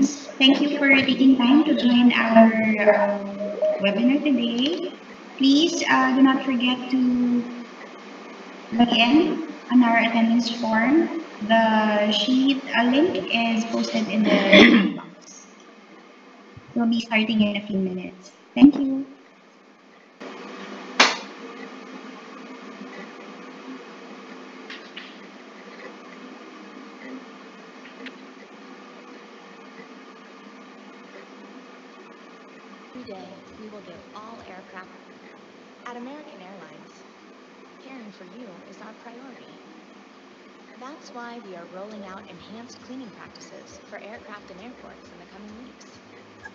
Airlines. Thank you for taking time to join our webinar today. Please do not forget to log in on our attendance form. The sheet link is posted in the chat box. We'll be starting in a few minutes. Thank you. Every day, we will give all aircraft. At American Airlines, caring for you is our priority. That's why we are rolling out enhanced cleaning practices for aircraft and airports in the coming weeks.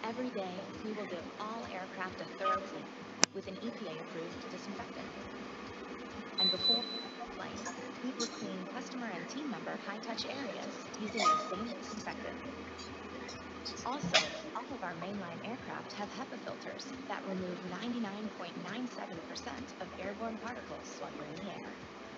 Every day, we will give all aircraft a thorough clean with an EPA-approved disinfectant. And before flight, we will clean customer and team member high-touch areas using the same disinfectant. Also, all of our mainline aircraft have HEPA filters that remove 99.97% of airborne particles while you're in the air.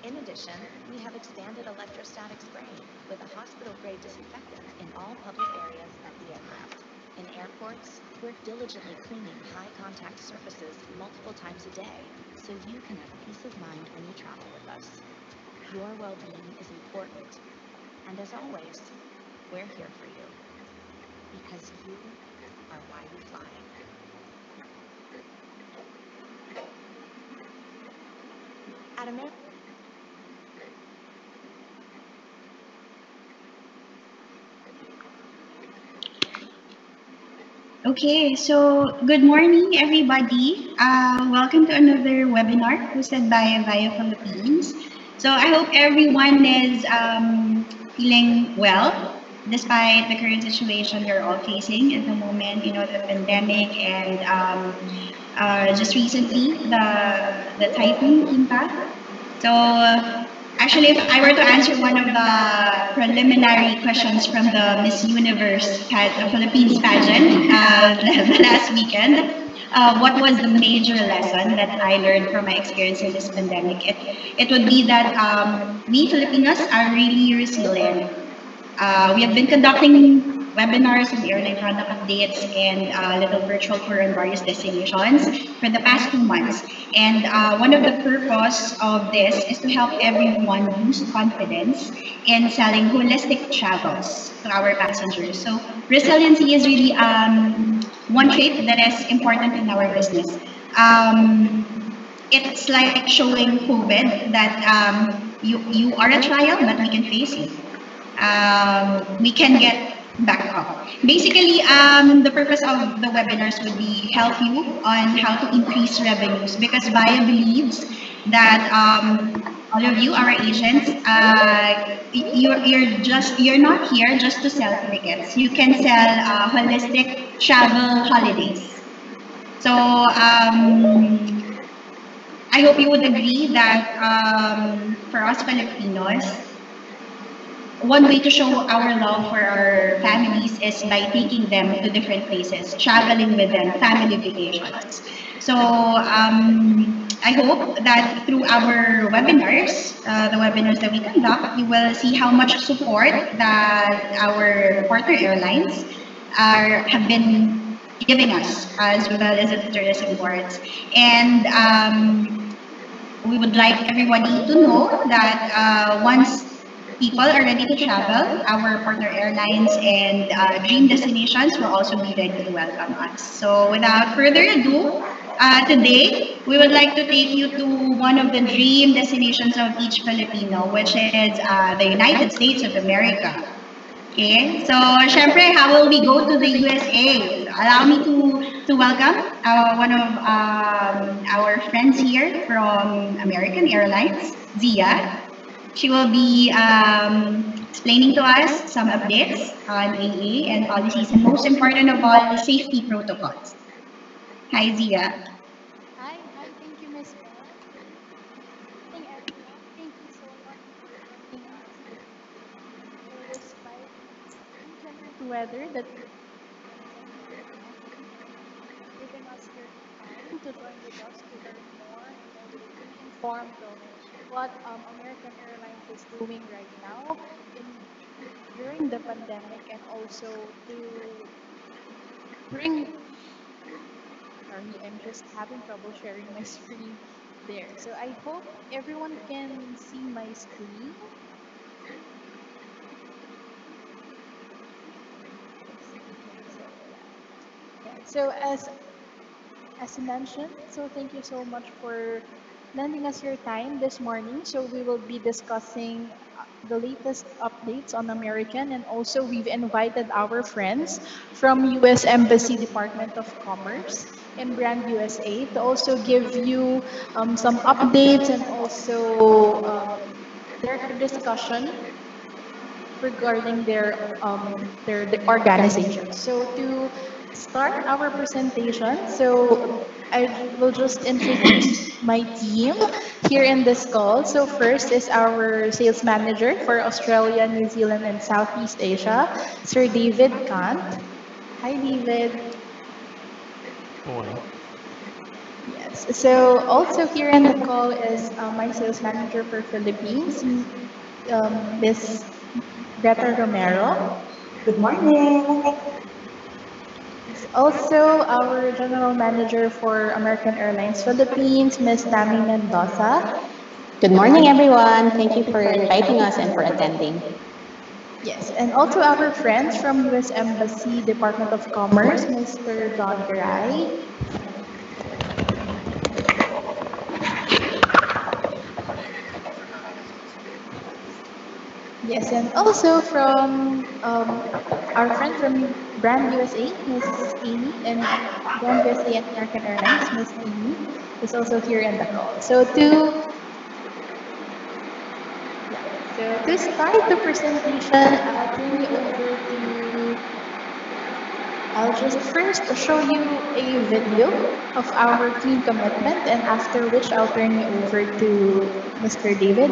In addition, we have expanded electrostatic spraying with a hospital-grade disinfectant in all public areas of the aircraft. In airports, we're diligently cleaning high-contact surfaces multiple times a day, so you can have peace of mind when you travel with us. Your well-being is important, and as always, we're here for you. Because you are why we fly. At American Okay, so good morning, everybody. Welcome to another webinar hosted by Via Philippines. So I hope everyone is feeling well despite the current situation we're all facing at the moment. You know, the pandemic and just recently the typhoon impact. So actually, if I were to answer one of the preliminary questions from the Miss Universe Philippines pageant the last weekend, what was the major lesson that I learned from my experience in this pandemic? It would be that we Filipinos are really resilient. We have been conducting webinars and airline product updates and little virtual tour on various destinations for the past 2 months. And one of the purpose of this is to help everyone boost confidence in selling holistic travels to our passengers. So resiliency is really one trait that is important in our business. It's like showing COVID that you are a trial, but we can face it. We can get back up. Basically, the purpose of the webinars would be help you on how to increase revenues because Via believes that all of you, our agents, you're not here just to sell tickets. You can sell holistic travel holidays. So I hope you would agree that for us Filipinos, one way to show our love for our families is by taking them to different places, traveling with them, family vacations. So I hope that through our webinars, the webinars that we conduct, you will see how much support that our partner airlines have been giving us, as well as the tourism boards. And we would like everybody to know that once people are ready to travel, our partner airlines and dream destinations will also be ready to welcome us. So without further ado, today we would like to take you to one of the dream destinations of each Filipino, which is the United States of America. Okay, so syempre, how will we go to the USA? Allow me to welcome one of our friends here from American Airlines, Zia. She will be explaining to us some updates on AA and policies, and most important of all, safety protocols. Hi, Zia. Hi, thank you, Miss Bell. Good morning, everyone. Thank you so much for joining us today. So, despite inclement weather that we experiencing right now, giving us your time to join with us to learn more and be informed of what American Airlines is doing right now in during the pandemic, and also to bring. Sorry, I'm just having trouble sharing my screen there. So I hope everyone can see my screen. Okay, so yeah. Yeah. So as mentioned, so thank you so much for lending us your time this morning. So we will be discussing the latest updates on American, and also we've invited our friends from US Embassy Department of Commerce and Brand USA to also give you some updates, and also their discussion regarding their the organization. So to start our presentation, so I will just introduce my team here in this call. So first is our sales manager for Australia, New Zealand, and Southeast Asia, Sir David Kant. Hi, David. Morning. Yes. So also here in the call is my sales manager for Philippines, Miss Greta Romero. Good morning. It's also our general manager for American Airlines Philippines, Miss Tammy Mendoza. Good morning, everyone. Thank you for inviting us and for attending. Yes, and also our friends from US Embassy Department of Commerce, Mr. John Garay. Yes, and also from our friend from Brand USA, Miss Amy, and Brand USA and American Airlines, Miss Amy, is also here in the call. So to start the presentation, I'll just first show you a video of our team commitment, and after which I'll turn you over to Mr. David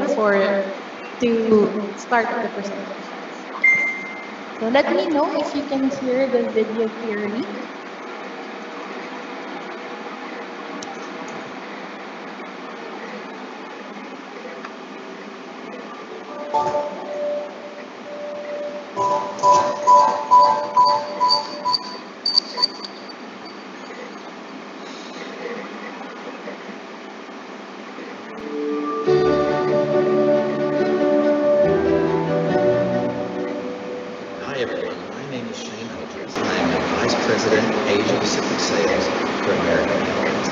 to start the presentation. So let me know if you can hear the video clearly. Hi everyone, my name is Shane Hodges and I am the Vice President, Asia Pacific Sales for American Airlines.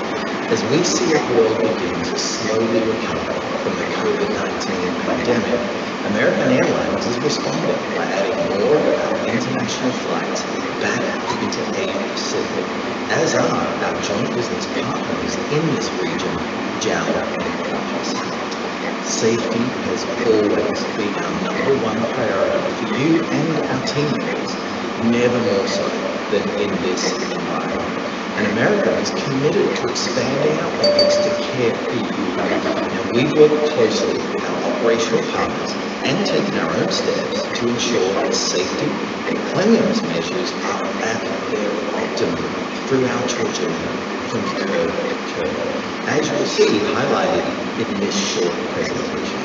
As we see the world begin to slowly recover from the COVID-19 pandemic, American Airlines is responding by adding more of our international flights back into Asia Pacific, as are our joint business partners in this region, JAL and Qantas. Safety has always been our number one priority for you and our team members, never more so than in this environment. And America is committed to expanding our efforts to care for you. Now, we've worked closely with our operational partners and taken our own steps to ensure that safety and cleanliness measures are at their optimum throughout your journey from curb to curb, as you'll see highlighted in this short presentation.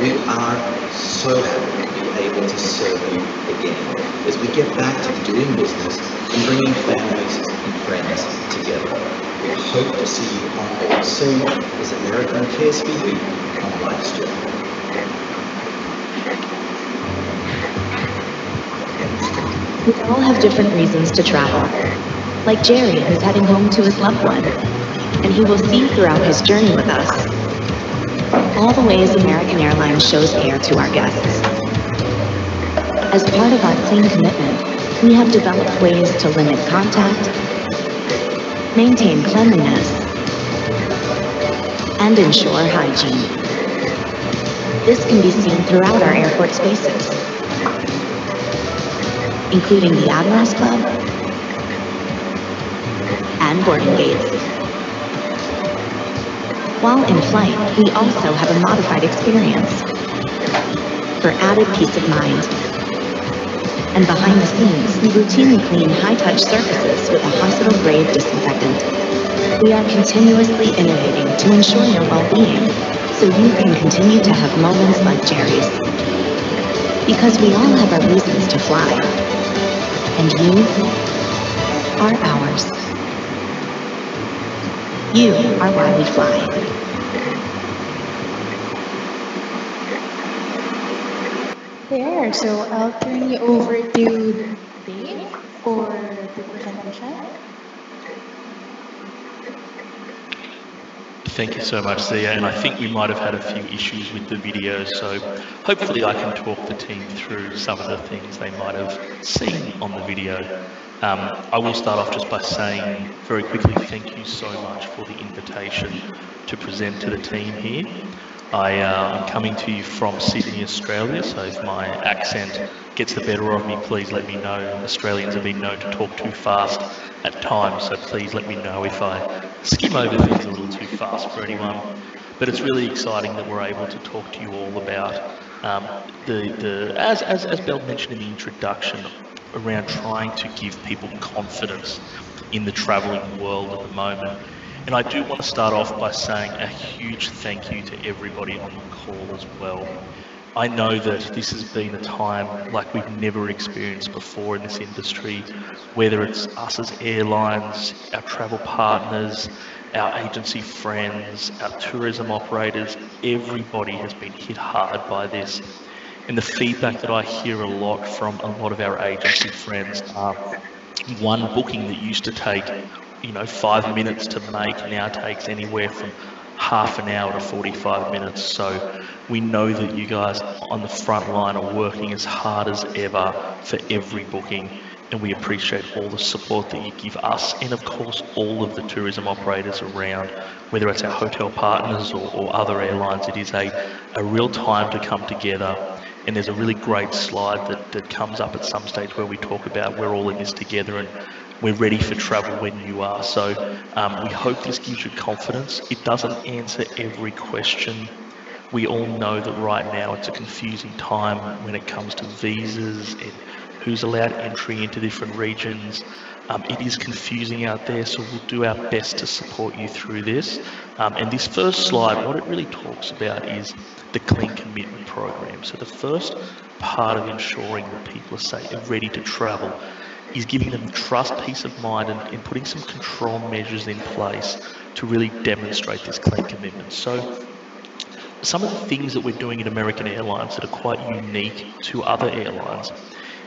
We are so happy to be able to serve you again as we get back to doing business and bringing families and friends together. We hope to see you on board soon as American cares for you on life's journey. We all have different reasons to travel. Like Jerry, who's heading home to his loved one, and he will see throughout his journey with us all the ways American Airlines shows care to our guests. As part of our clean commitment, we have developed ways to limit contact, maintain cleanliness, and ensure hygiene. This can be seen throughout our airport spaces, including the Admirals Club and boarding gates. While in flight, we also have a modified experience for added peace of mind. And behind the scenes, we routinely clean high-touch surfaces with a hospital-grade disinfectant. We are continuously innovating to ensure your well-being, so you can continue to have moments like Jerry's. Because we all have our reasons to fly. And you are ours. You are why we fly. There, so I'll turn you over to Dave for the presentation. Thank you so much, Zia, and I think we might have had a few issues with the video, so hopefully I can talk the team through some of the things they might have seen on the video. I will start off just by saying very quickly thank you so much for the invitation to present to the team here. I'm coming to you from Sydney, Australia, so if my accent gets the better of me, please let me know. Australians have been known to talk too fast at times, so please let me know if I skim over things a little too fast for anyone. But it's really exciting that we're able to talk to you all about as Belle mentioned in the introduction, around trying to give people confidence in the travelling world at the moment. And I do want to start off by saying a huge thank you to everybody on the call as well. I know that this has been a time like we've never experienced before in this industry, whether it's us as airlines, our travel partners, our agency friends, our tourism operators, everybody has been hit hard by this. And the feedback that I hear a lot from a lot of our agency friends are one booking that used to take 5 minutes to make now takes anywhere from half an hour to 45 minutes. So we know that you guys on the front line are working as hard as ever for every booking, and we appreciate all the support that you give us and of course all of the tourism operators around, whether it's our hotel partners or other airlines. It is a real time to come together. And there's a really great slide that comes up at some stage where we talk about we're all in this together and we're ready for travel when you are. So we hope this gives you confidence. It doesn't answer every question. We all know that right now it's a confusing time when it comes to visas and who's allowed entry into different regions. It is confusing out there, so we'll do our best to support you through this. And this first slide, what it really talks about is the Clean Commitment Program. So the first part of ensuring that people are safe and ready to travel is giving them trust, peace of mind, and putting some control measures in place to really demonstrate this clean commitment. So some of the things that we're doing at American Airlines that are quite unique to other airlines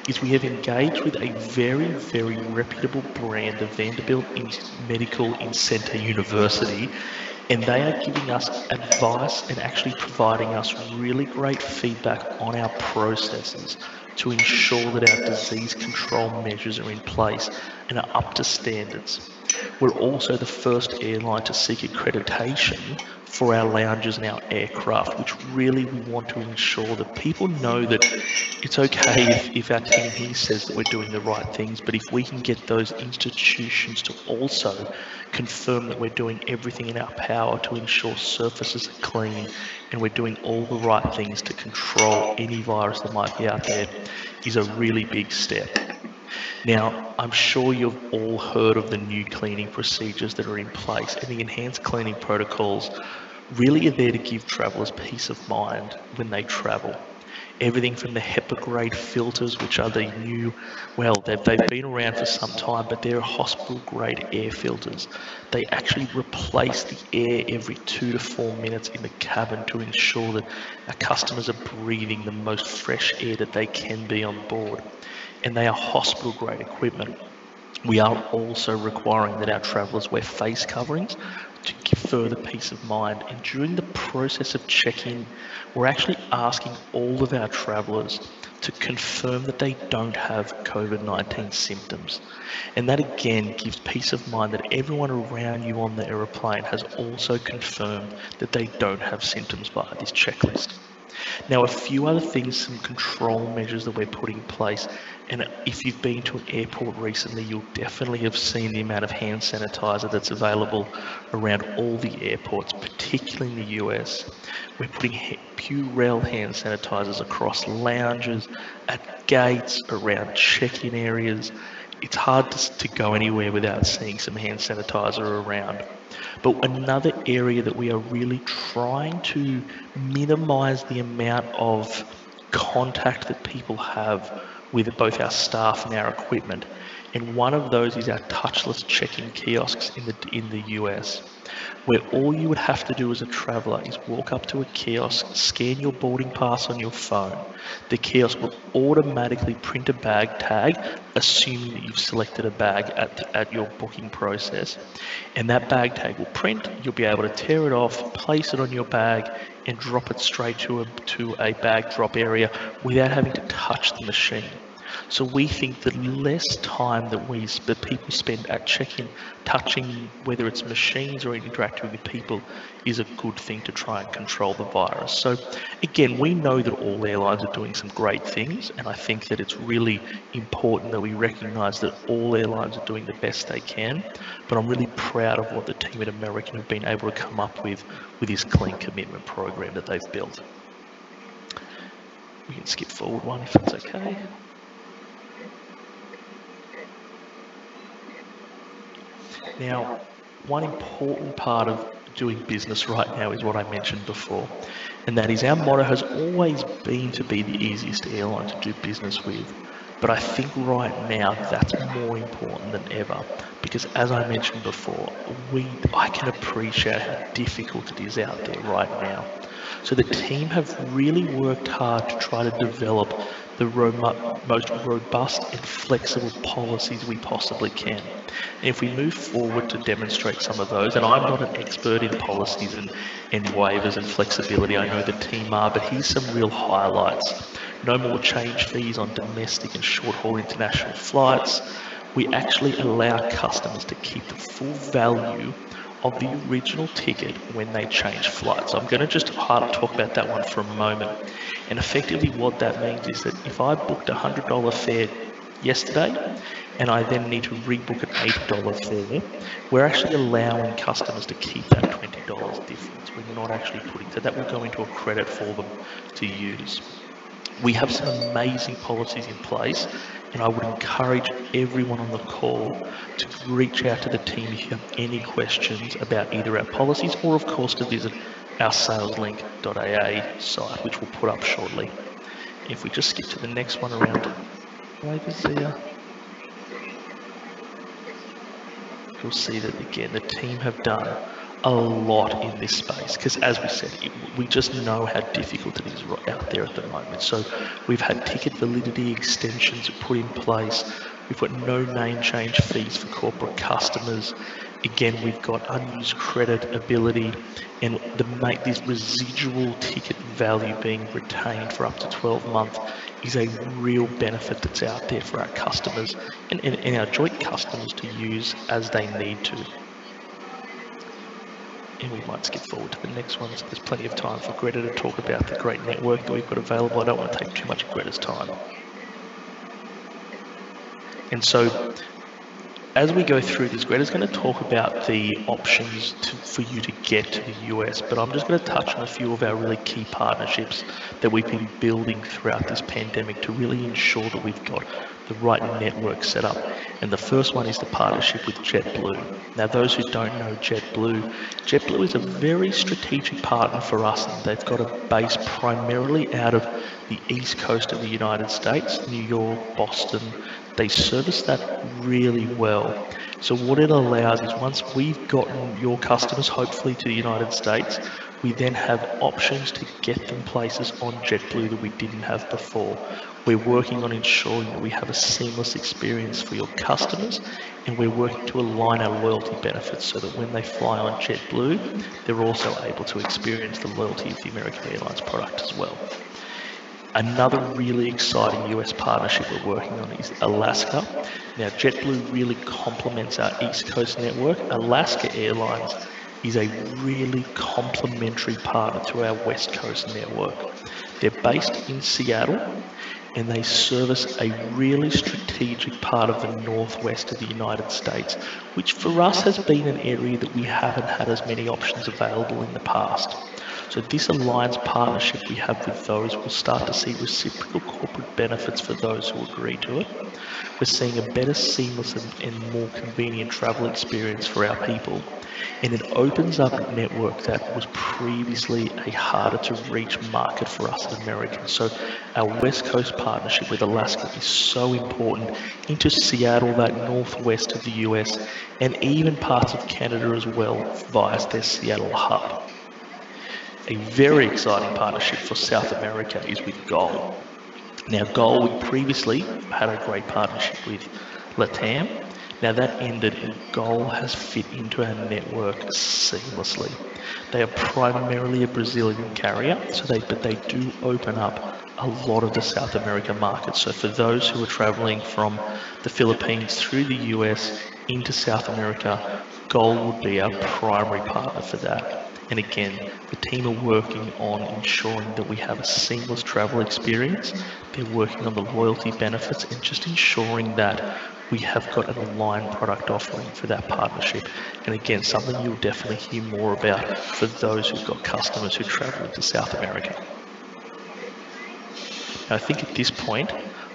is we have engaged with a very, very reputable brand, the Vanderbilt Medical Center University, and they are giving us advice and actually providing us really great feedback on our processes to ensure that our disease control measures are in place and are up to standards. We're also the first airline to seek accreditation for our lounges and our aircraft, which really we want to ensure that people know that it's okay if our team here says that we're doing the right things, but if we can get those institutions to also confirm that we're doing everything in our power to ensure surfaces are clean and we're doing all the right things to control any virus that might be out there, is a really big step. Now, I'm sure you've all heard of the new cleaning procedures that are in place, and the enhanced cleaning protocols really are there to give travellers peace of mind when they travel. Everything from the HEPA grade filters, which are the new, well, they've been around for some time, but they're hospital grade air filters. They actually replace the air every 2 to 4 minutes in the cabin to ensure that our customers are breathing the most fresh air that they can be on board. And they are hospital grade equipment. We are also requiring that our travellers wear face coverings to give further peace of mind. And during the process of check-in, we're actually asking all of our travellers to confirm that they don't have COVID-19 symptoms. And that again gives peace of mind that everyone around you on the aeroplane has also confirmed that they don't have symptoms via this checklist. Now, a few other things, some control measures that we're putting in place, and if you've been to an airport recently, you'll definitely have seen the amount of hand sanitizer that's available around all the airports, particularly in the US. We're putting Purell hand sanitizers across lounges, at gates, around check-in areas. It's hard to go anywhere without seeing some hand sanitizer around. But another area that we are really trying to minimize the amount of contact that people have with both our staff and our equipment. And one of those is our touchless check-in kiosks in the US, where all you would have to do as a traveller is walk up to a kiosk, scan your boarding pass on your phone. The kiosk will automatically print a bag tag, assuming that you've selected a bag at your booking process. And that bag tag will print, you'll be able to tear it off, place it on your bag, and drop it straight to a bag drop area without having to touch the machine. So we think that less time that people spend at check-in touching, whether it's machines or interacting with people, is a good thing to try and control the virus. So again, we know that all airlines are doing some great things, and I think that it's really important that we recognise that all airlines are doing the best they can. But I'm really proud of what the team at American have been able to come up with this clean commitment program that they've built. We can skip forward one if that's okay. Now, one important part of doing business right now is what I mentioned before, and that is our motto has always been to be the easiest airline to do business with. But I think right now that's more important than ever, because as I mentioned before, I can appreciate how difficult it is out there right now. So the team have really worked hard to try to develop the most robust and flexible policies we possibly can. And if we move forward to demonstrate some of those, and I'm not an expert in policies and waivers and flexibility, I know the team are, but here's some real highlights. No more change fees on domestic and short-haul international flights. We actually allow customers to keep the full value of the original ticket when they change flights. I'm going to just talk about that one for a moment. And effectively what that means is that if I booked a $100 fare yesterday and I then need to rebook an $80 fare, we're actually allowing customers to keep that $20 difference. We're not actually putting, so that will go into a credit for them to use. We have some amazing policies in place, and I would encourage everyone on the call to reach out to the team if you have any questions about either our policies or, of course, to visit our saleslink.aa site, which we'll put up shortly. If we just skip to the next one around waivers there, you'll see that, again, the team have done a lot in this space, because as we said, we just know how difficult it is out there at the moment. So we've had ticket validity extensions put in place. We've got no name change fees for corporate customers. Again, we've got unused credit ability, and this residual ticket value being retained for up to 12 months is a real benefit that's out there for our customers and our joint customers to use as they need to. And we might skip forward to the next one, so there's plenty of time for Greta to talk about the great network that we've got available. I don't want to take too much of Greta's time. And so, as we go through this, Greta's going to talk about the options for you to get to the US, but I'm just going to touch on a few of our really key partnerships that we've been building throughout this pandemic to really ensure that we've got the right network set up. And the first one is the partnership with JetBlue. Now, those who don't know JetBlue is a very strategic partner for us. They've got a base primarily out of the East Coast of the United States, New York, Boston. They service that really well. So what it allows is, once we've gotten your customers hopefully to the United States, we then have options to get them places on JetBlue that we didn't have before. We're working on ensuring that we have a seamless experience for your customers, and we're working to align our loyalty benefits so that when they fly on JetBlue, they're also able to experience the loyalty of the American Airlines product as well. Another really exciting US partnership we're working on is Alaska. Now, JetBlue really complements our East Coast network. Alaska Airlines is a really complementary partner to our West Coast network. They're based in Seattle, and they service a really strategic part of the northwest of the United States, which for us has been an area that we haven't had as many options available in the past. So this alliance partnership we have with those will start to see reciprocal corporate benefits for those who agree to it. We're seeing a better, seamless and more convenient travel experience for our people. And it opens up a network that was previously a harder to reach market for us as Americans. So our West Coast partnership with Alaska is so important into Seattle, that northwest of the US, and even parts of Canada as well via their Seattle hub. A very exciting partnership for South America is with GOL. Now, GOL, we previously had a great partnership with LATAM. Now that ended and GOL has fit into our network seamlessly. They are primarily a Brazilian carrier, but they do open up a lot of the South American market. So for those who are traveling from the Philippines through the US into South America, GOL would be our primary partner for that. And again, the team are working on ensuring that we have a seamless travel experience. They're working on the loyalty benefits and just ensuring that we have got an aligned product offering for that partnership. And again, something you'll definitely hear more about for those who've got customers who travel into South America. Now, I think at this point,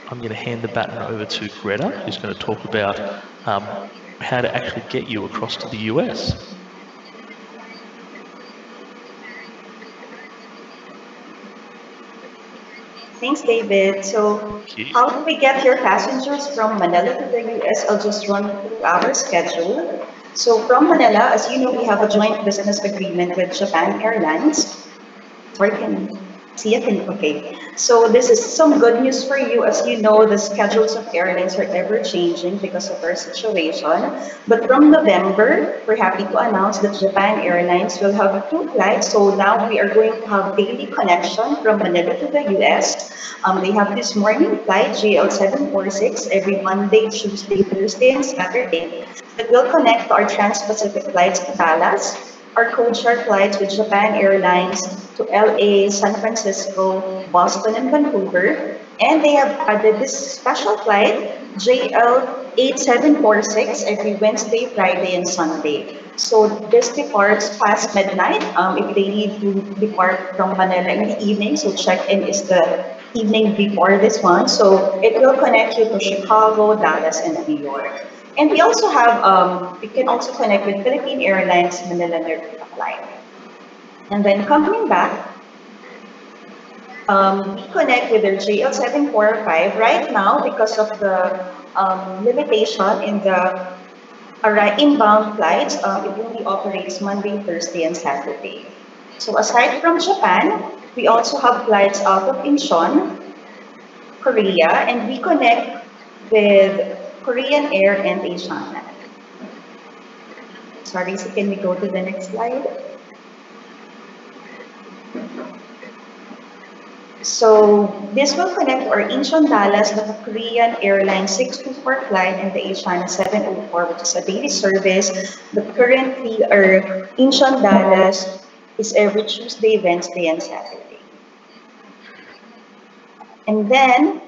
I'm going to hand the baton over to Greta, who's going to talk about how to actually get you across to the US. Thanks, David. So, how do we get your passengers from Manila to the US? I'll just run through our schedule. So, from Manila, as you know, we have a joint business agreement with Japan Airlines. Sorry, can see it? Okay. So, this is some good news for you. As you know, the schedules of airlines are ever changing because of our situation. But from November, we're happy to announce that Japan Airlines will have 2 flights. So now we are going to have daily connection from Manila to the US. They have this morning flight, JL746, every Monday, Tuesday, Thursday, and Saturday, that will connect to our Trans-Pacific flights to Dallas, our codeshare flights with Japan Airlines to LA, San Francisco, Boston, and Vancouver. And they have added this special flight, JL8746, every Wednesday, Friday, and Sunday. So this departs past midnight if they need to depart from Manila in the evening. So check-in is the evening before this one. So it will connect you to Chicago, Dallas, and New York. And we also have, we can also connect with Philippine Airlines Manila Narita flight. And then coming back, we connect with their JL745 right now because of the limitation in the inbound flights. It only operates Monday, Thursday, and Saturday. So aside from Japan, we also have flights out of Incheon, Korea, and we connect with Korean Air and Asiana. Sorry, so can we go to the next slide? So this will connect our Incheon Dallas with the Korean Airlines 624 flight and the Asiana 704, which is a daily service. But currently, our Incheon Dallas is every Tuesday, Wednesday, and Saturday. And then,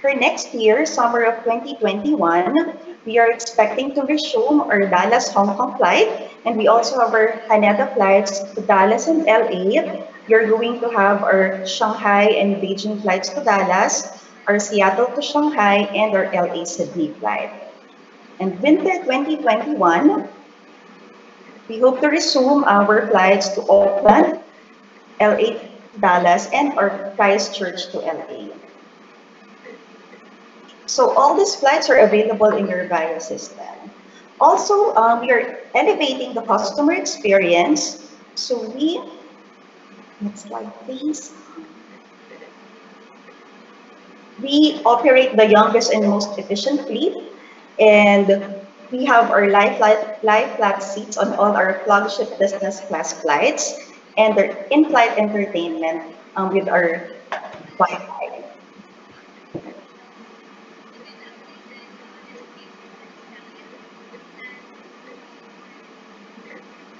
for next year, summer of 2021, we are expecting to resume our Dallas-Hong Kong flight, and we also have our Haneda flights to Dallas and LA. You're going to have our Shanghai and Beijing flights to Dallas, our Seattle to Shanghai, and our LA-Sydney flight. And winter 2021, we hope to resume our flights to Auckland, LA, Dallas, and our Christchurch to LA. So all these flights are available in your Via system. Also, we are elevating the customer experience. So next slide please. We operate the youngest and most efficient fleet, and we have our lie flat seats on all our flagship business class flights, and our in-flight entertainment with our Wi-Fi.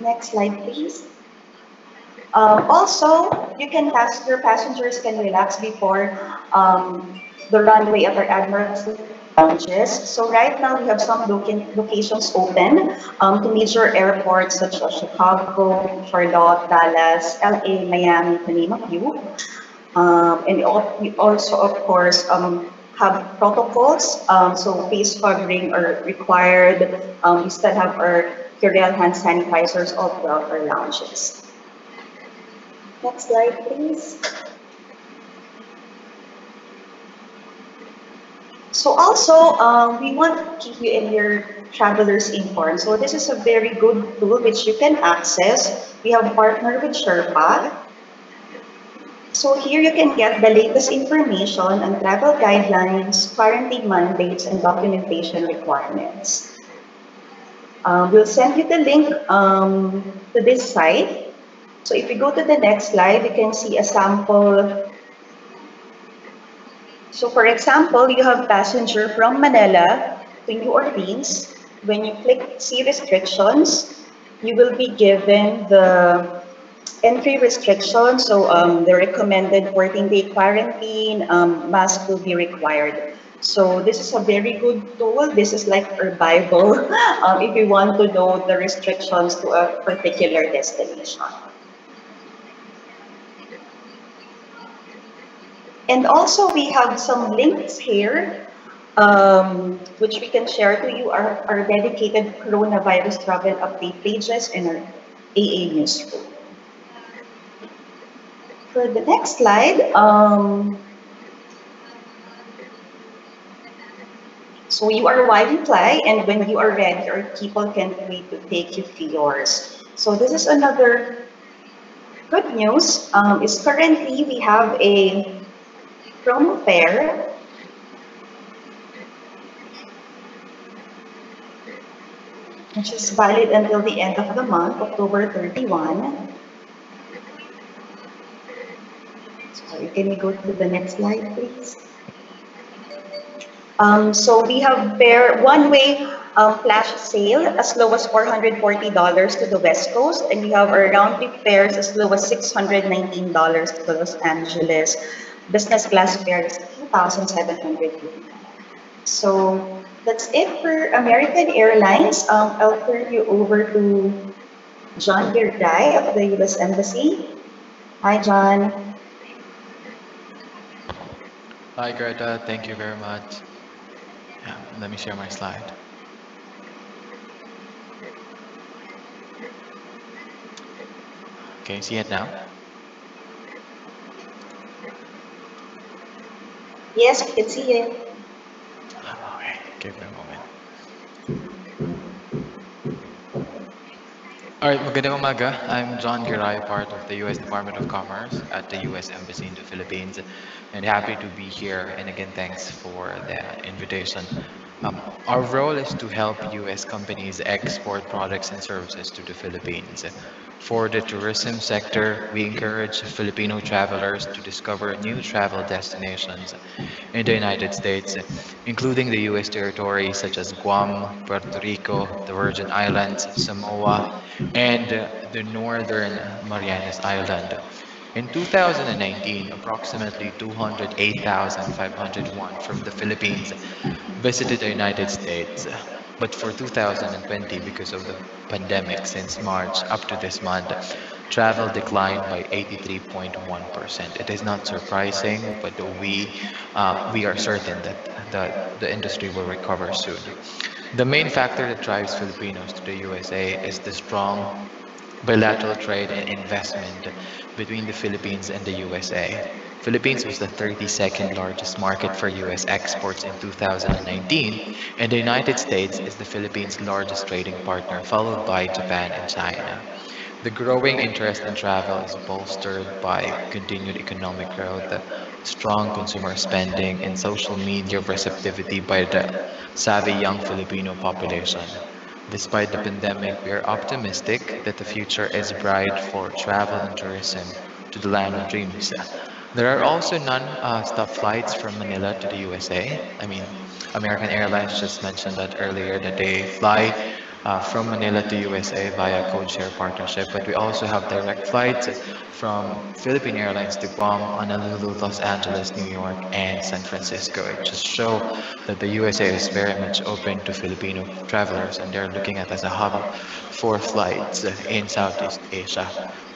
Next slide, please. Also, your passengers can relax before the runway at our Admiral's lounges. So right now we have some locations open to major airports such as Chicago, Charlotte, Dallas, LA, Miami, to name a few. We also, of course, have protocols. So face covering are required. We still have our Purell hand sanitizers all throughout our lounges. Next slide, please. So also, we want to keep you and your travelers informed. So this is a very good tool which you can access. We have partnered with Sherpa. So here you can get the latest information on travel guidelines, quarantine mandates, and documentation requirements. We'll send you the link to this site. So if you go to the next slide, you can see a sample. So for example, you have passenger from Manila to New Orleans. When you click see restrictions, you will be given the entry restrictions. So the recommended 14-day quarantine, mask will be required. So this is a very good tool. This is like our Bible if you want to know the restrictions to a particular destination. And also we have some links here which we can share to you, our dedicated coronavirus travel update pages in our AA newsroom. For the next slide, so you are Wi fly, and when you are ready, our people can't wait to take you to yours. So this is another good news. Is currently we have a promo fair which is valid until the end of the month, October 31. So can we go to the next slide, please? So we have one-way flash sale as low as $440 to the West Coast, and we have our round-trip fares as low as $619 to Los Angeles. Business class fares $2,700. So that's it for American Airlines. I'll turn you over to John Girday of the U.S. Embassy. Hi, John. Hi, Greta. Thank you very much. Yeah, let me share my slide. Can you see it now? Yes, we can see it. Okay, give me a moment. All right, magandang umaga. I'm John Giray, part of the U.S. Department of Commerce at the U.S. Embassy in the Philippines, and happy to be here. And again, thanks for the invitation. Our role is to help U.S. companies export products and services to the Philippines. For the tourism sector, we encourage Filipino travelers to discover new travel destinations in the United States, including the U.S. territories such as Guam, Puerto Rico, the Virgin Islands, Samoa, and the Northern Marianas Island. In 2019, approximately 208,501 from the Philippines visited the United States. But for 2020, because of the pandemic since March up to this month, travel declined by 83.1%. It is not surprising, but we are certain that the industry will recover soon. The main factor that drives Filipinos to the USA is the strong bilateral trade and investment between the Philippines and the USA. Philippines was the 32nd largest market for US exports in 2019, and the United States is the Philippines' largest trading partner, followed by Japan and China. The growing interest in travel is bolstered by continued economic growth, strong consumer spending, and social media receptivity by the savvy young Filipino population. Despite the pandemic, we are optimistic that the future is bright for travel and tourism to the land of dreams. There are also non-stop flights from Manila to the USA. I mean, American Airlines just mentioned that earlier that they fly from Manila to USA via codeshare partnership, but we also have direct flights from Philippine Airlines to Guam, Honolulu, Los Angeles, New York, and San Francisco. It just show that the USA is very much open to Filipino travelers, and they're looking at as a hub for flights in Southeast Asia.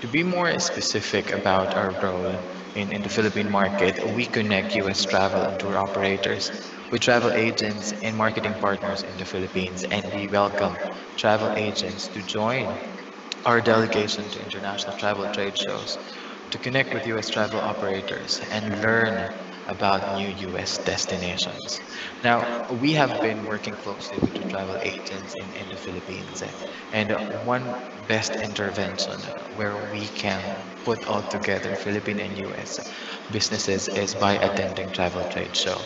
To be more specific about our role in the Philippine market, we connect US travel and tour operators with travel agents and marketing partners in the Philippines, and we welcome travel agents to join our delegation to international travel trade shows to connect with US travel operators and learn about new US destinations. Now, we have been working closely with the travel agents in the Philippines, and one best intervention where we can put all together Philippine and US businesses is by attending travel trade show.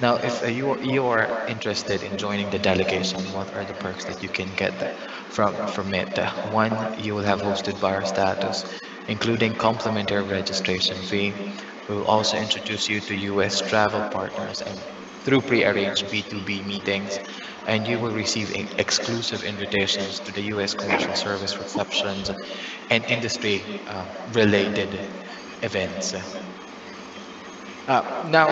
Now, if you are interested in joining the delegation, what are the perks that you can get from it? One, you will have hosted buyer status, including complimentary registration fee. We will also introduce you to US travel partners and through pre-arranged B2B meetings, and you will receive exclusive invitations to the US commercial service receptions and industry related events. Now,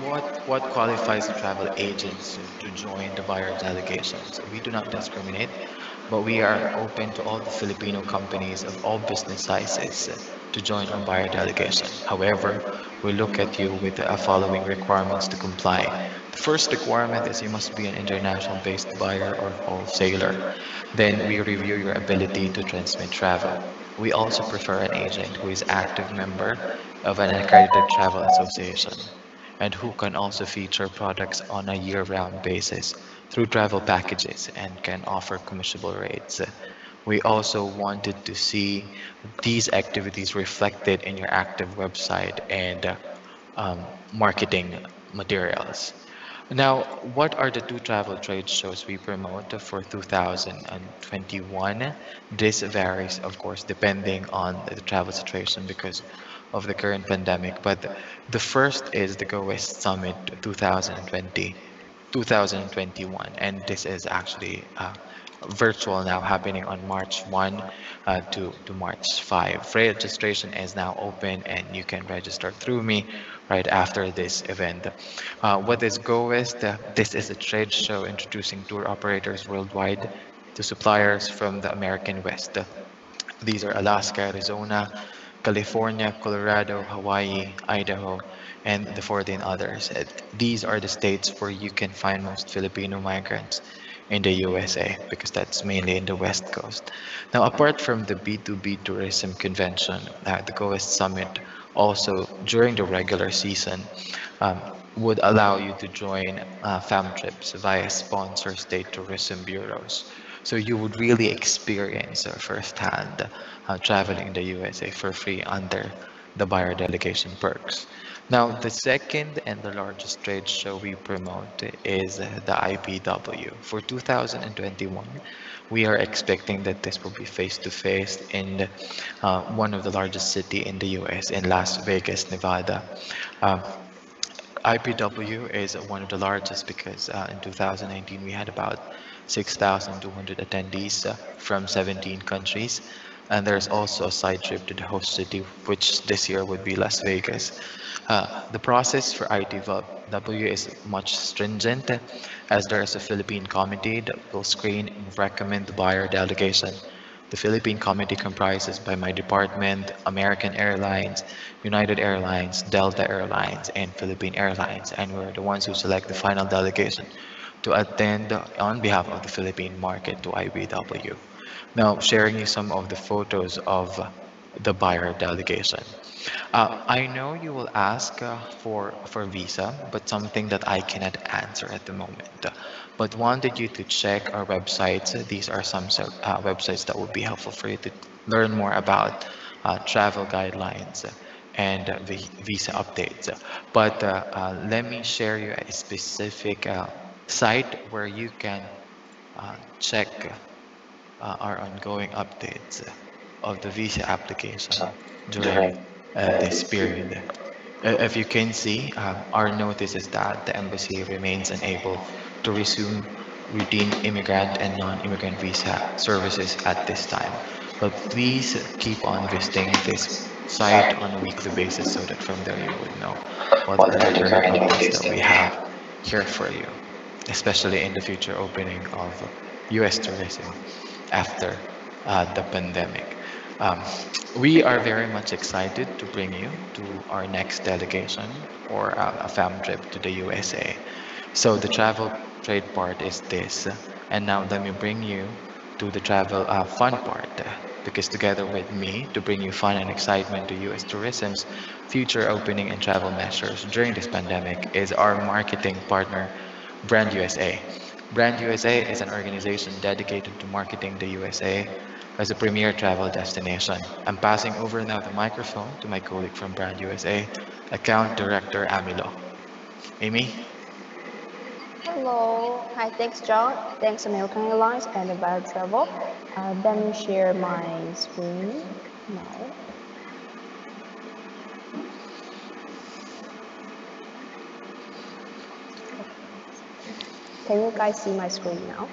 what qualifies the travel agents to join the buyer delegations? We do not discriminate, but we are open to all the Filipino companies of all business sizes to join our buyer delegation. However, we look at you with the following requirements to comply. The first requirement is you must be an international-based buyer or wholesaler. Then we review your ability to transmit travel. We also prefer an agent who is active member of an accredited travel association and who can also feature products on a year-round basis through travel packages and can offer commissionable rates. We also wanted to see these activities reflected in your active website and marketing materials. Now, what are the two travel trade shows we promote for 2021? This varies, of course, depending on the travel situation because of the current pandemic. But the first is the Go West Summit 2020, 2021, and this is actually virtual now, happening on March 1 to March 5. Registration is now open and you can register through me right after this event. What is Go West? This is a trade show introducing tour operators worldwide to suppliers from the American West. These are Alaska, Arizona, California, Colorado, Hawaii, Idaho, and the 14 others. These are the states where you can find most Filipino migrants in the USA because that's mainly in the West Coast. Now, apart from the B2B tourism convention, the Go West Summit also during the regular season um, would allow you to join fam trips via sponsor state tourism bureaus. So you would really experience firsthand traveling in the USA for free under the buyer delegation perks. Now, the second and the largest trade show we promote is the IPW. For 2021, we are expecting that this will be face-to-face in one of the largest city in the US, in Las Vegas, Nevada. Um, IPW is one of the largest because in 2019 we had about 6,200 attendees from 17 countries. And there's also a side trip to the host city, which this year would be Las Vegas. The process for ITW is much stringent as there is a Philippine committee that will screen and recommend the buyer delegation. The Philippine committee comprises by my department, American Airlines, United Airlines, Delta Airlines, and Philippine Airlines, and we're the ones who select the final delegation to attend on behalf of the Philippine market to IBW. Now, sharing you some of the photos of the buyer delegation. I know you will ask for visa, but something that I cannot answer at the moment. But wanted you to check our websites. These are some websites that would be helpful for you to learn more about travel guidelines and visa updates. But let me share you a specific site where you can check our ongoing updates of the visa application during this period. If you can see, our notice is that the embassy remains unable to resume routine immigrant and non-immigrant visa services at this time. But please keep on visiting this site on a weekly basis so that from there you would know what are the current updates that we have here for you, especially in the future opening of US tourism after the pandemic. Um, we are very much excited to bring you to our next delegation or a fam trip to the USA. So the travel trade part is this, and now let me bring you to the travel fun part. Because together with me to bring you fun and excitement to U.S. tourism's future opening and travel measures during this pandemic is our marketing partner, Brand USA. Brand USA is an organization dedicated to marketing the USA as a premier travel destination. I'm passing over now the microphone to my colleague from Brand USA, Account Director Amilo. Amy? Hello. Hi, thanks, John. Thanks, American Airlines and About Travel. Let me share my screen now. Can you guys see my screen now?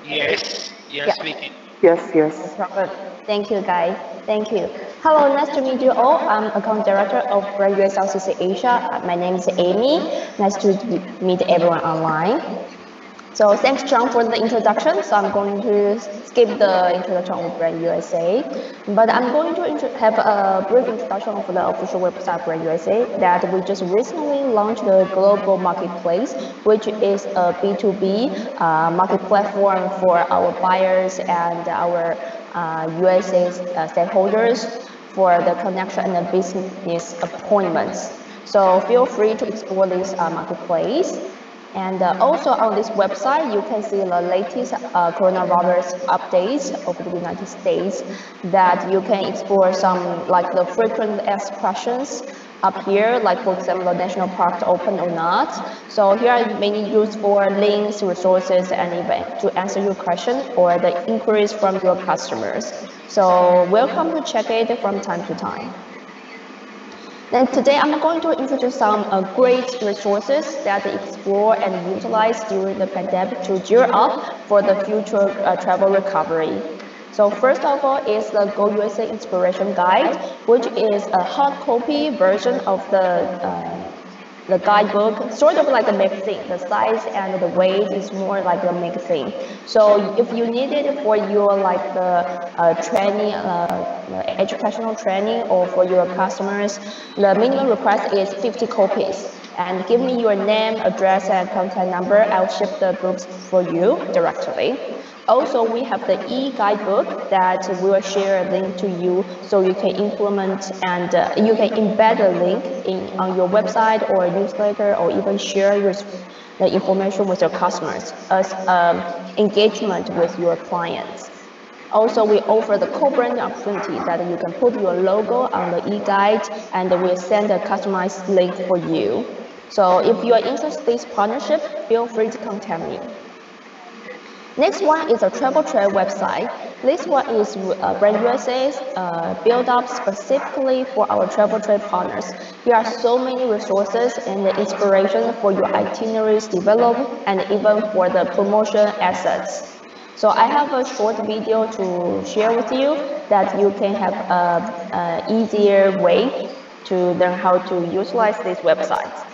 Yes, Yeah. yes, we can. Yes, yes. Robert. Thank you, guys. Thank you. Hello, nice to meet you all. I'm Account Director of Brand US Southeast Asia. My name is Amy. Nice to meet everyone online. So thanks, John, for the introduction. So I'm going to skip the introduction of Brand USA, but I'm going to have a brief introduction of the official website Brand USA that we just recently launched the global marketplace, which is a B2B market platform for our buyers and our USA stakeholders for the connection and the business appointments. So feel free to explore this marketplace. And also on this website, you can see the latest coronavirus updates of the United States that you can explore some like the frequent asked questions up here, like for example, the national parks open or not. So here are many useful links, resources, and even to answer your question or the inquiries from your customers. So welcome to check it from time to time. Then today I'm going to introduce some great resources that explore and utilize during the pandemic to gear up for the future travel recovery. So first of all is the Go USA Inspiration Guide, which is a hard copy version of the guidebook, sort of like a magazine. The size and the weight is more like a magazine. So if you need it for your like the training, educational training, or for your customers, the minimum request is 50 copies. And give me your name, address, and contact number. I'll ship the books for you directly. Also, we have the e-guidebook that will share a link to you so you can implement and you can embed a link on your website or newsletter or even share the information with your customers as engagement with your clients. Also, we offer the co-branding opportunity that you can put your logo on the e-guide and we'll send a customized link for you. So if you are interested in this partnership, feel free to contact me. Next one is a travel trade website. This one is Brand USA's built up specifically for our travel trade partners. Here are so many resources and the inspiration for your itineraries development and even for the promotion assets. So I have a short video to share with you that you can have an easier way to learn how to utilize these websites.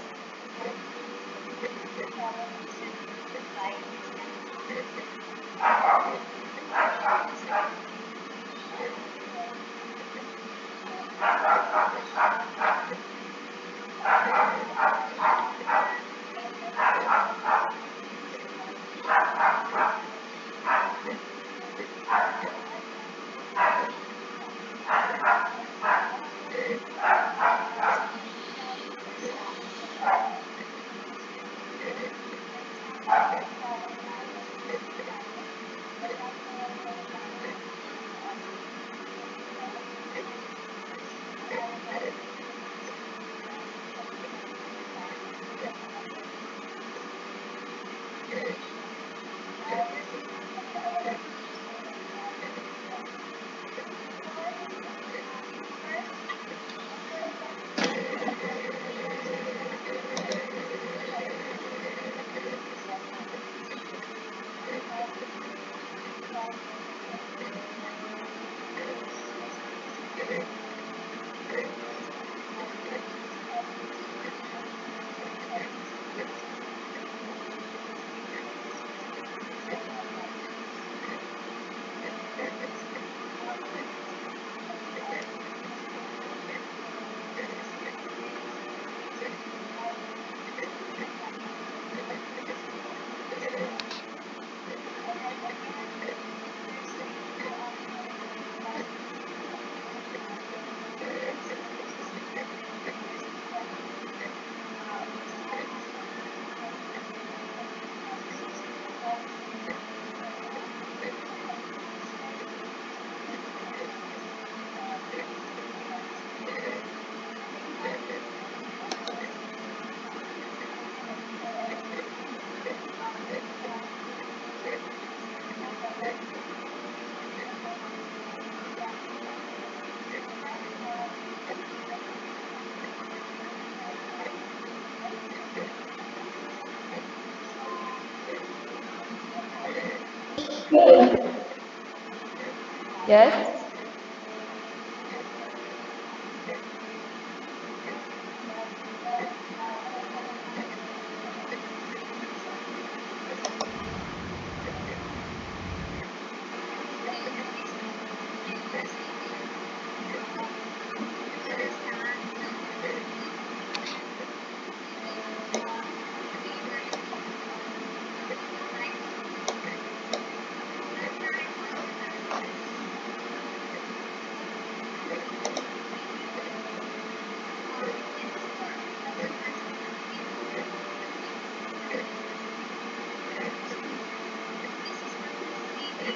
Yes?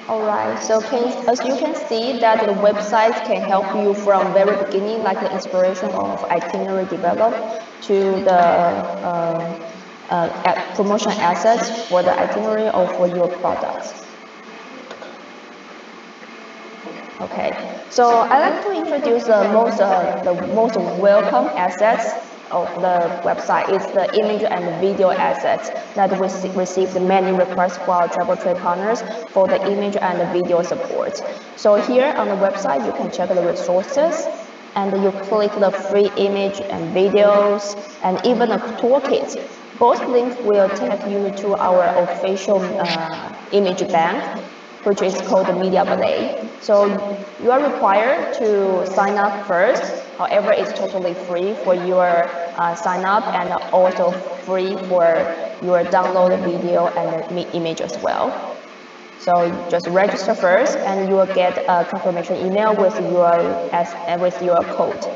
All right, so as you can see that the website can help you from very beginning, like the inspiration of itinerary develop to the promotion assets for the itinerary or for your products. Okay, so I'd like to introduce the most welcome assets of the website is the image and video assets that we received many requests for our travel trade partners for the image and the video support. So here on the website, you can check the resources and you click the free image and videos and even a toolkit. Both links will take you to our official image bank, which is called the Media Ballet. So you are required to sign up first. However, it's totally free for your sign up and also free for your download video and image as well. So just register first and you will get a confirmation email with your code.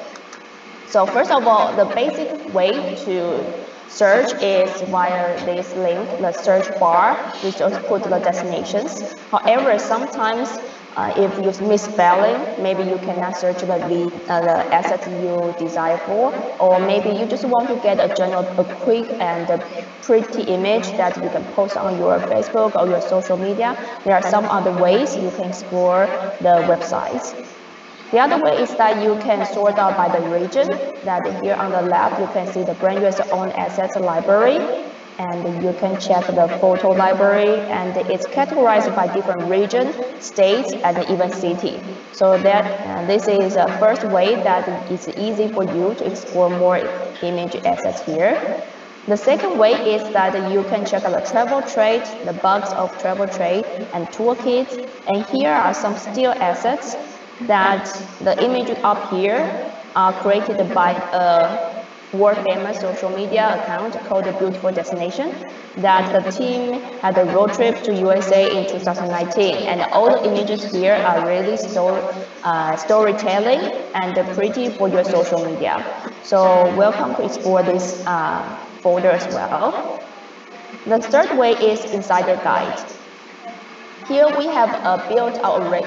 So first of all, the basic way to search is via this link, the search bar. You just put the destinations. However, sometimes if you misspelling, maybe you cannot search the asset you desire for, or maybe you just want to get a quick and pretty image that you can post on your Facebook or your social media. There are some other ways you can explore the websites. The other way is that you can sort out by the region, that here on the left you can see the brand US own assets library, and you can check the photo library, and it's categorized by different region, states, and even city. So that this is a first way that it's easy for you to explore more image assets here. The second way is that you can check out the travel trade, the bugs of travel trade, and toolkits. And here are some still assets that the images up here are created by a world famous social media account called the Beautiful Destination, that the team had a road trip to USA in 2019, and all the images here are really storytelling and pretty for your social media. So welcome to explore this folder as well. The third way is Insider Guide. Here we have built our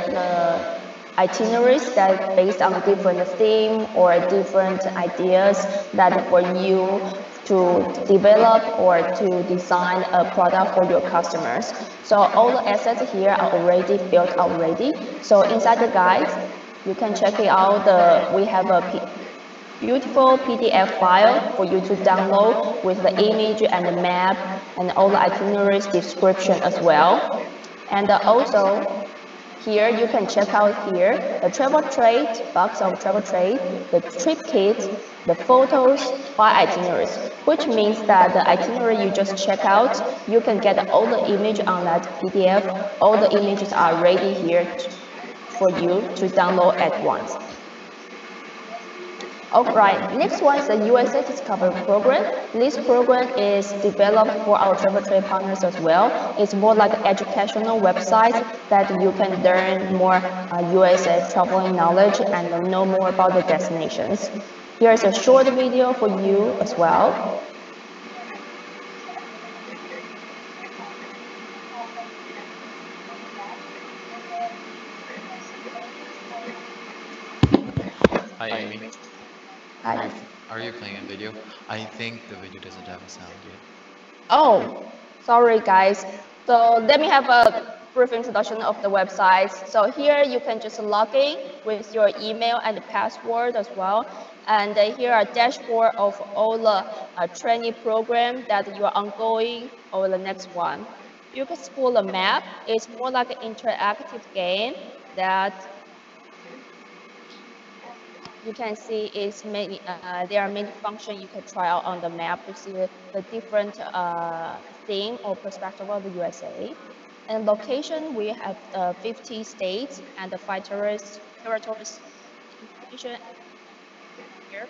itineraries that based on different theme or different ideas that for you to develop or to design a product for your customers. So all the assets here are already built already. So inside the guide, you can check it out. We have a beautiful PDF file for you to download with the image and the map and all the itineraries description as well. And also, here you can check out here the travel trade, box of travel trade, the trip kit, the photos by itineraries, which means that the itinerary you just check out, you can get all the image on that PDF. All the images are ready here for you to download at once. Alright, next one is the USA Discover program. This program is developed for our travel trade partners as well. It's more like an educational website that you can learn more USA traveling knowledge and know more about the destinations. Here's a short video for you as well. Hi, Amy. Hi. Are you playing a video? I think the video doesn't have a sound yet. Oh, sorry guys. So let me have a brief introduction of the website. So here you can just log in with your email and password as well. And here are dashboard of all the training program that you are ongoing or the next one. You can spool a map. It's more like an interactive game that you can see is many. There are many functions you can try out on the map to see the different theme or perspective of the USA. And location, we have 50 states and the five territories information here.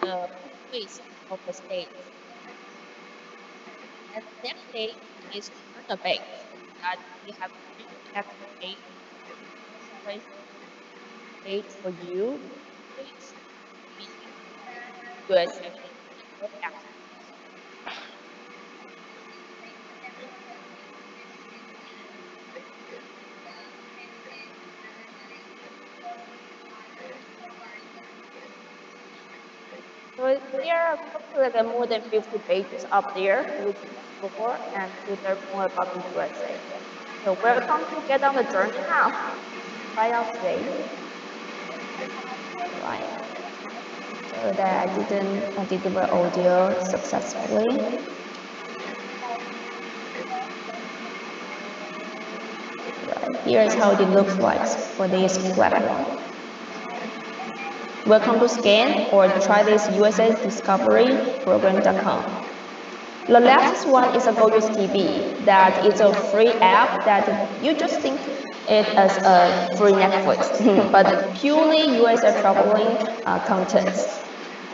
The population of the states. And the next stage is turn-based. That we have interactive page for you. Page USA. So there are probably more than 50 pages up there for you to explore and to learn more about the USA. So welcome to get on the journey now. Try out today. Right. So that I didn't deliver audio successfully. Right. Here is how it looks like for this platform. Welcome to scan or try this USADiscoveryprogram.com. The last one is a GoUS TV. That is a free app that you just think it as a free Netflix, but purely USA traveling content.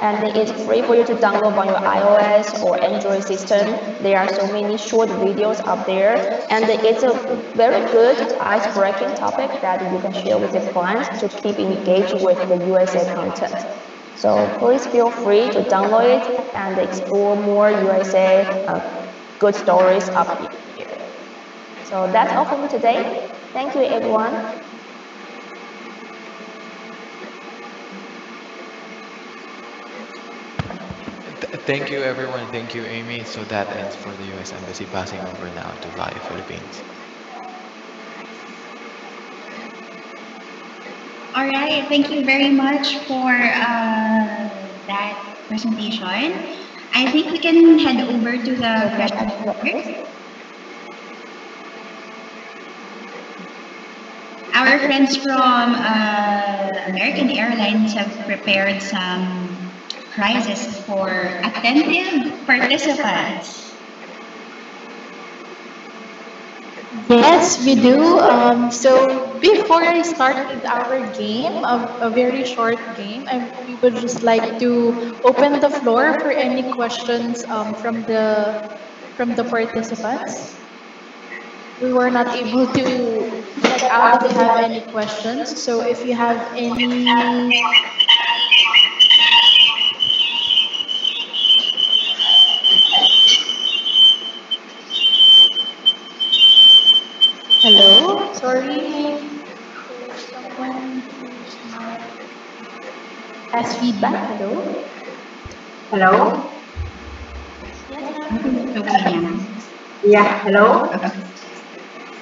And it's free for you to download on your iOS or Android system. There are so many short videos up there, and it's a very good ice-breaking topic that you can share with your clients to keep engaged with the USA content. So please feel free to download it and explore more USA good stories up here. So that's all for me today. Thank you, everyone. Thank you, everyone. Thank you, Amy. So that ends for the U.S. Embassy. Passing over now to Via Philippines. All right, thank you very much for that presentation. I think we can head over to the question answers. Our friends from American Airlines have prepared some prizes for attentive participants. Yes, we do. So before I start with our game, a very short game, we would just like to open the floor for any questions from the participants. We were not able to check out if you have any questions. So if you have any, hello, sorry, there's someone who's not has feedback. Hello. Hello? I think it's okay now. Yeah, hello?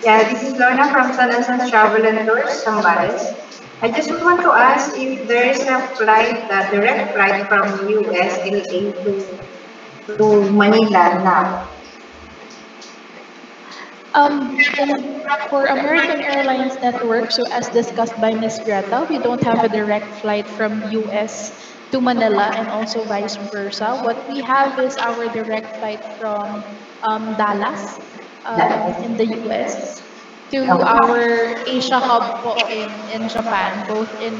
Yeah, this is Lorna from San Anton's Travel and Tours, Zambales. I just want to ask if there is a flight, a direct flight from USLA to Manila now. For American Airlines network, so as discussed by Ms. Greta, we don't have a direct flight from US to Manila and also vice versa. What we have is our direct flight from Dallas in the US to our Asia hub po in Japan, both in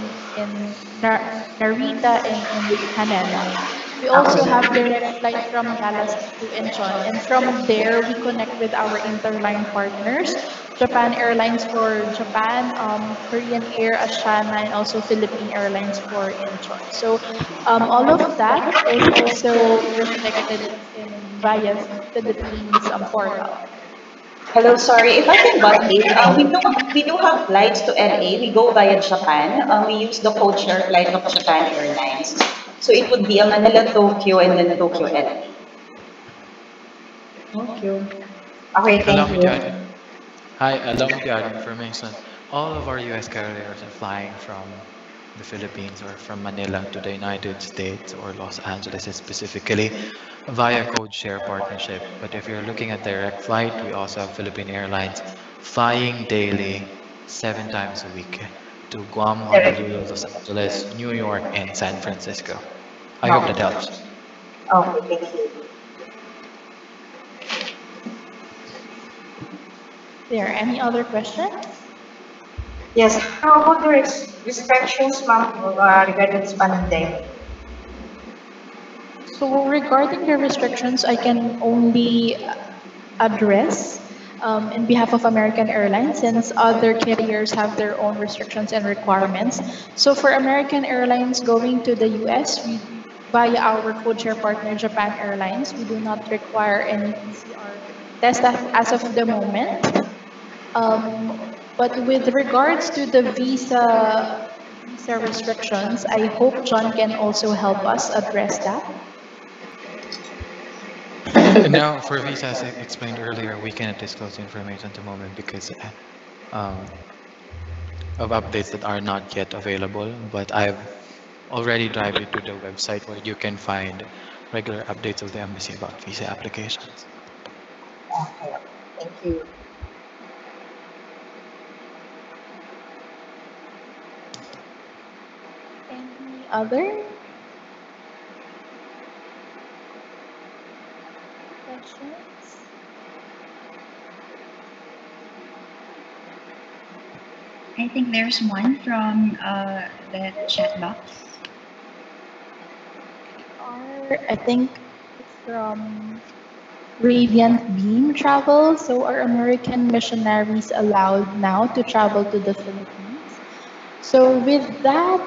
Narita and in Haneda. We also have direct flight from Dallas to Incheon, and from there we connect with our interline partners, Japan Airlines for Japan, Korean Air, Asiana, and also Philippine Airlines for Incheon. So all of that is also reflected in via Philippines portal. Hello, sorry, if I can butt in, we do have flights to LA. We go via Japan. We use the codeshare flight of Japan Airlines. So it would be a Manila, Tokyo, and then Tokyo, LA. Thank you. Okay, Allow thank me you. to add. Hi, allow me to add information. All of our U.S. carriers are flying from the Philippines or from Manila to the United States or Los Angeles specifically via code share partnership. But if you're looking at direct flight, we also have Philippine Airlines flying daily 7 times a week to Guam, Honolulu, Los Angeles, New York, and San Francisco. I hope that helps. Okay, thank you. There, any other questions? Yes, how about the restrictions, ma'am, regarding this pandemic? So regarding the restrictions, I can only address in behalf of American Airlines since other carriers have their own restrictions and requirements. So for American Airlines going to the US, via our codeshare partner Japan Airlines, we do not require any PCR test as of the moment. But with regards to the visa restrictions, I hope John can also help us address that. Now, for visas, I explained earlier, we cannot disclose information at the moment because um, of updates that are not yet available. But I've already dived into the website where you can find regular updates of the embassy about visa applications. Okay, thank you. Any other questions? I think there's one from the chat box. I think it's from Radiant Beam Travel. So are American missionaries allowed now to travel to the Philippines? So with that,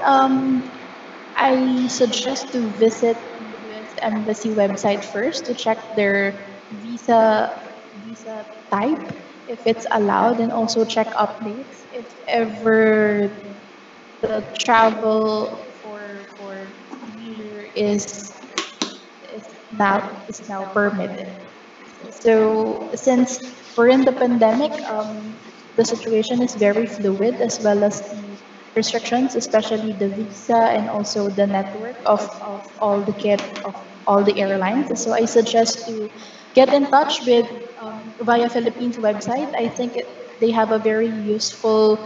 I suggest to visit the U.S. Embassy website first to check their visa type, if it's allowed, and also check updates if ever the travel for leisure is now permitted. So since we're in the pandemic, the situation is very fluid as well as the restrictions, especially the visa and also the network of all the airlines. So I suggest to get in touch with via Philippines website. I think they have a very useful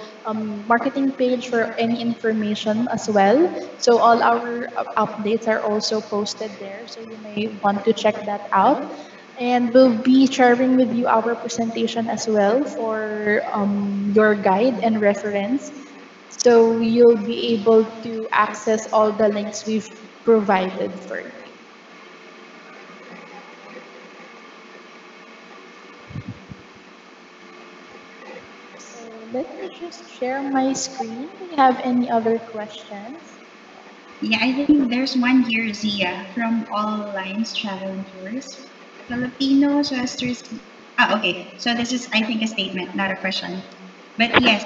marketing page for any information as well. So all our updates are also posted there. So you may want to check that out. And we'll be sharing with you our presentation as well for your guide and reference. So you'll be able to access all the links we've provided for you. So let me just share my screen. Do you have any other questions? Yeah, I think there's one here, Zia, from All Lines Travel and Tours. Filipinos who has tourist. Okay. So this is, I think, a statement, not a question. But yes,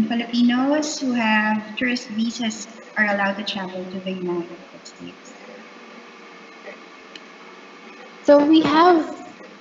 Filipinos who have tourist visas are allowed to travel to the United States. So we have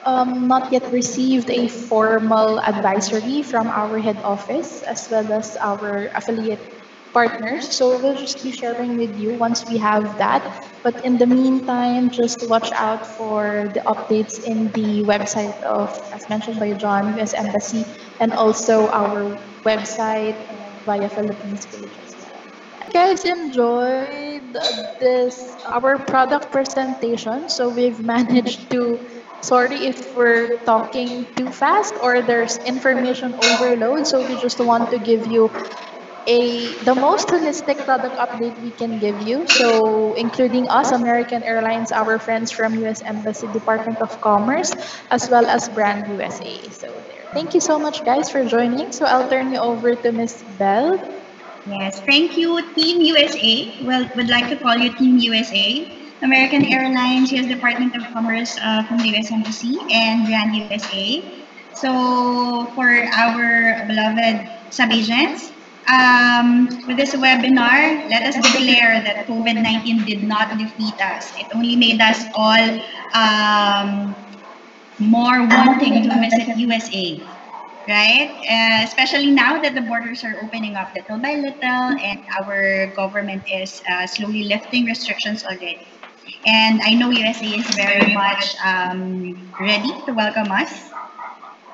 not yet received a formal advisory from our head office as well as our affiliate partners. So we'll just be sharing with you once we have that. But in the meantime, just watch out for the updates in the website of, as mentioned by John, US Embassy, and also our website and via Philippines page as well. You guys enjoyed this our product presentation. So we've managed to, sorry if we're talking too fast or there's information overload. So we just want to give you the most holistic product update we can give you. So including us, American Airlines, our friends from US Embassy, Department of Commerce, as well as Brand USA. So there. Thank you so much guys for joining. So I'll turn you over to Miss Belle. Yes, thank you, Team USA. Well, would like to call you Team USA. American Airlines, US Department of Commerce from the US Embassy, and Brand USA. So, for our beloved sub-agents, with this webinar, let us declare that COVID-19 did not defeat us. It only made us all more wanting to visit USA. right? Especially now that the borders are opening up little by little and our government is slowly lifting restrictions already. And I know USA is very much ready to welcome us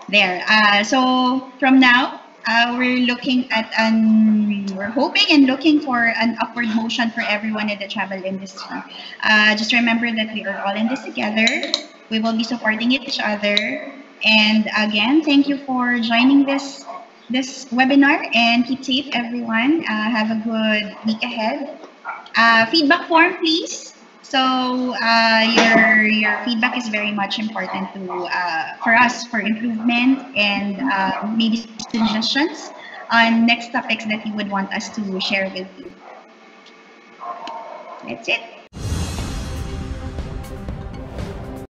there. So from now, we're hoping and looking for an upward motion for everyone in the travel industry. Just remember that we are all in this together. We will be supporting each other. And again, thank you for joining this webinar and keep safe, everyone. Have a good week ahead. Feedback form, please. So your feedback is very much important to for us for improvement and maybe suggestions on next topics that you would want us to share with you. That's it.